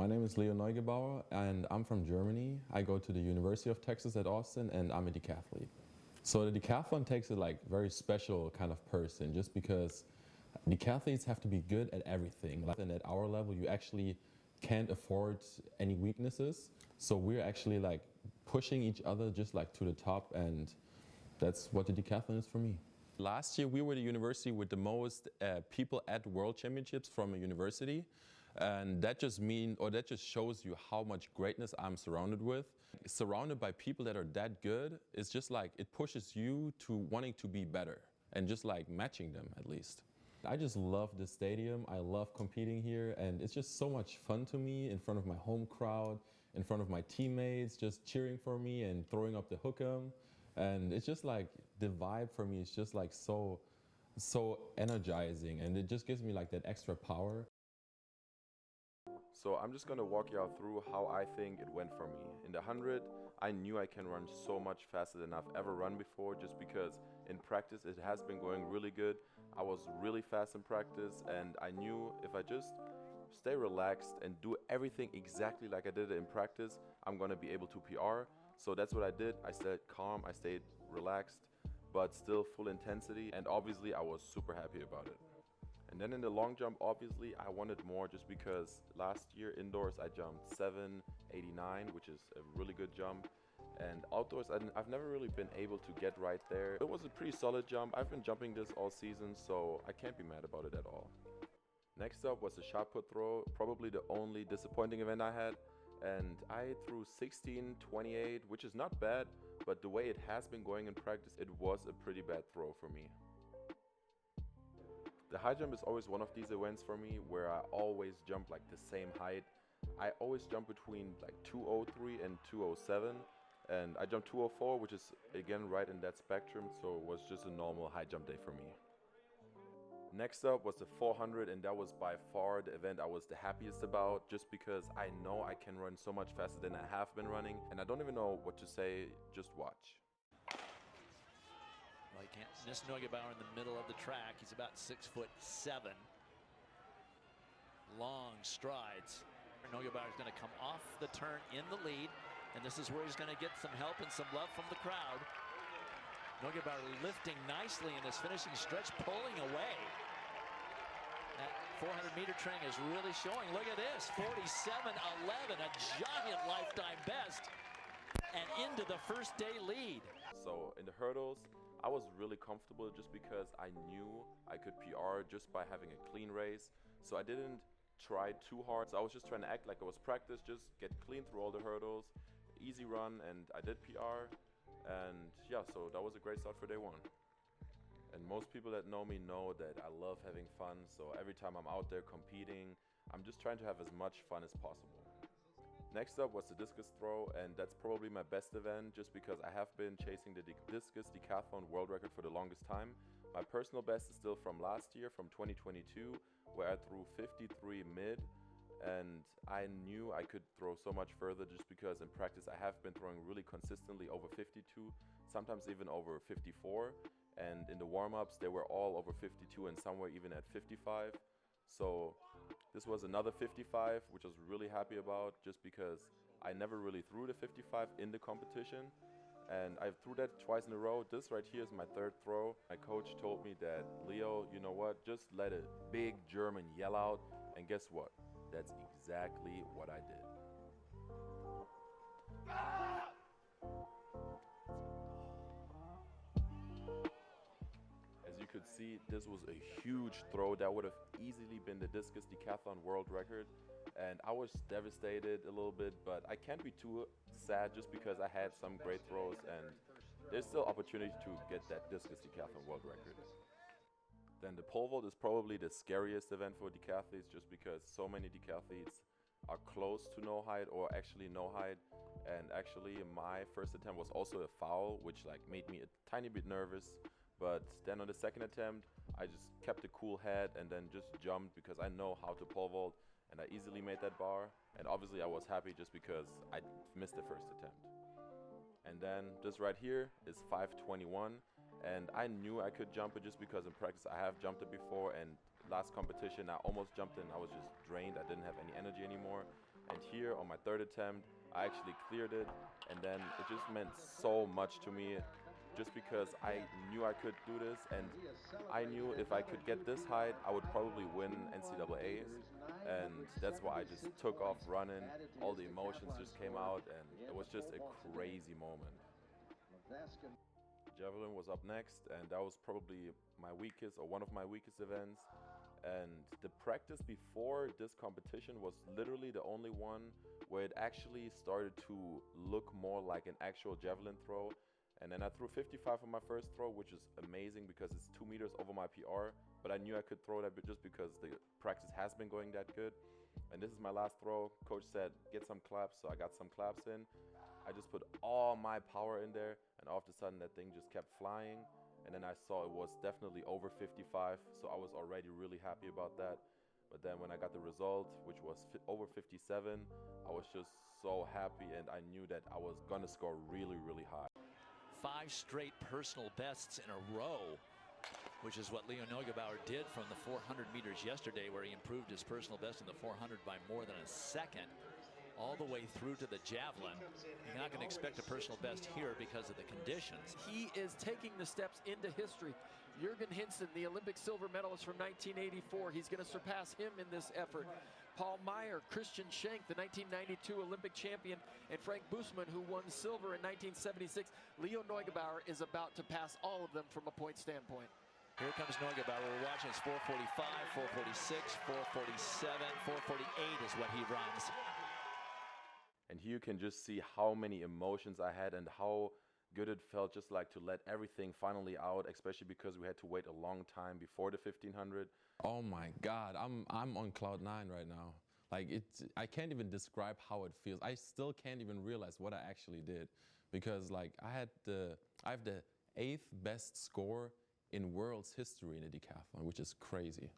My name is Neugebauer and I'm from Germany. I go to the University of Texas at Austin and I'm a decathlete. So the decathlon takes a very special kind of person just because decathletes have to be good at everything. And at our level, you actually can't afford any weaknesses. So we're actually pushing each other just to the top, and that's what the decathlon is for me. Last year, we were the university with the most people at World Championships from a university. And that just shows you how much greatness I'm surrounded with. Surrounded by people that are that good, it's just it pushes you to wanting to be better and just matching them at least. I just love this stadium. I love competing here, and it's just so much fun to me in front of my home crowd, in front of my teammates, just cheering for me and throwing up the hook'em. And it's just the vibe for me is just so energizing, and it just gives me that extra power. So I'm just going to walk you all through how I think it went for me. In the 100, I knew I can run so much faster than I've ever run before, just because in practice it has been going really good. I was really fast in practice, and I knew if I just stay relaxed and do everything exactly like I did it in practice, I'm going to be able to PR. So that's what I did. I stayed calm, I stayed relaxed, but still full intensity, and obviously I was super happy about it. And then in the long jump, obviously, I wanted more just because last year indoors I jumped 789, which is a really good jump. And outdoors, I've never really been able to get right there. It was a pretty solid jump. I've been jumping this all season, so I can't be mad about it at all. Next up was the shot put throw, probably the only disappointing event I had. And I threw 1628, which is not bad, but the way it has been going in practice, it was a pretty bad throw for me. The high jump is always one of these events for me where I always jump the same height. I always jump between 203 and 207, and I jumped 204, which is again right in that spectrum, so it was just a normal high jump day for me. Next up was the 400, and that was by far the event I was the happiest about, just because I know I can run so much faster than I have been running, and I don't even know what to say, just watch. Well, he can't miss Neugebauer in the middle of the track. He's about 6'7". Long strides. Neugebauer is going to come off the turn in the lead, and this is where he's going to get some help and some love from the crowd. Neugebauer lifting nicely in this finishing stretch, pulling away. That 400-meter train is really showing. Look at this, 47.11, a giant lifetime best, and into the first day lead. So in the hurdles, I was really comfortable just because I knew I could PR just by having a clean race. So I didn't try too hard. So I was just trying to act like it was practice, just get clean through all the hurdles, easy run, and I did PR. And yeah, so that was a great start for day one. And most people that know me know that I love having fun. So every time I'm out there competing, I'm just trying to have as much fun as possible. Next up was the discus throw, and that's probably my best event just because I have been chasing the discus decathlon world record for the longest time. My personal best is still from last year, from 2022, where I threw 53 mid, and I knew I could throw so much further just because in practice I have been throwing really consistently over 52, sometimes even over 54, and in the warm-ups they were all over 52 and somewhere even at 55. So this was another 55, which I was really happy about just because I never really threw the 55 in the competition. And I threw that twice in a row. This right here is my third throw. My coach told me that, Leo, you know what, just let a big German yell out. And guess what? That's exactly what I did. As you could see, this was a huge throw that would have easily been the discus decathlon world record, and I was devastated a little bit, but I can't be too sad just because I had some great throws and there's still opportunity to get that discus decathlon world record. Then the pole vault is probably the scariest event for decathletes just because so many decathletes are close to no height or actually no height, and actually my first attempt was also a foul, which made me a tiny bit nervous. But then on the second attempt, I just kept a cool head and then just jumped because I know how to pole vault, and I easily made that bar. And obviously I was happy just because I missed the first attempt. And then this right here is 521, and I knew I could jump it just because in practice I have jumped it before, and last competition I almost jumped it and I was just drained. I didn't have any energy anymore. And here on my third attempt, I actually cleared it, and then it just meant so much to me just because I knew I could do this, and I knew if I could get this height, I would probably win NCAAs, and that's why I just took off running. All the emotions just came out, and it was just a crazy moment. Javelin was up next, and that was probably my weakest, or one of my weakest events. And the practice before this competition was literally the only one where it actually started to look more like an actual javelin throw. And then I threw 55 on my first throw, which is amazing because it's 2 meters over my PR. But I knew I could throw that just because the practice has been going that good. And this is my last throw. Coach said, get some claps, so I got some claps in. I just put all my power in there, and all of a sudden that thing just kept flying. And then I saw it was definitely over 55, so I was already really happy about that. But then when I got the result, which was over 57, I was just so happy, and I knew that I was gonna score really, really high. 5 straight personal bests in a row, which is what Leo Neugebauer did from the 400 meters yesterday, where he improved his personal best in the 400 by more than a second, all the way through to the javelin. You're not going to expect a personal best here because of the conditions. He is taking the steps into history. Jürgen Hinsen, the Olympic silver medalist from 1984, he's going to surpass him in this effort. Paul Meyer, Christian Schenk, the 1992 Olympic champion, and Frank Busemann, who won silver in 1976. Leo Neugebauer is about to pass all of them from a point standpoint. Here comes Neugebauer. We're watching. It's 4:45, 4:46, 4:47, 4:48 is what he runs. And here you can just see how many emotions I had and how good it felt just like to let everything finally out, especially because we had to wait a long time before the 1500. Oh my God, I'm on cloud 9 right now. Like I can't even describe how it feels. I still can't even realize what I actually did, because like I have the 8th best score in world's history in a decathlon, which is crazy.